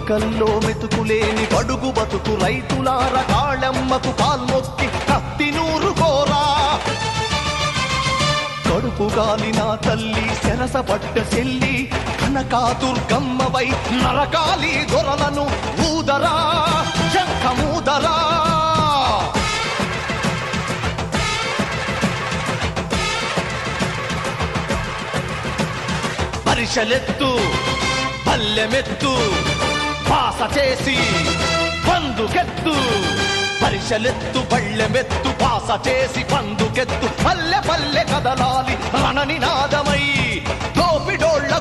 చుక్కల్లో మెతుకులేని బడుగు బతుకు రైతులార కాళమ్మకు కాల్మొక్కి కత్తి నూరు కోరా కడుపు గాలిన తల్లి సెరసపడ్డ చెల్లి కనకాదుర్గమ్మవై నరకాలి దొరలను ఊదరా శంఖమూదరా పరిషలెత్తు పల్లెమెత్తు పాస చేసి పందుకెత్తు పరిషలెత్తు పళ్ళెమెత్తు పాస చేసి పందుకెత్తు పల్లె పల్లె కదలాలి రణనినాదమై తోపిడోళ్ళ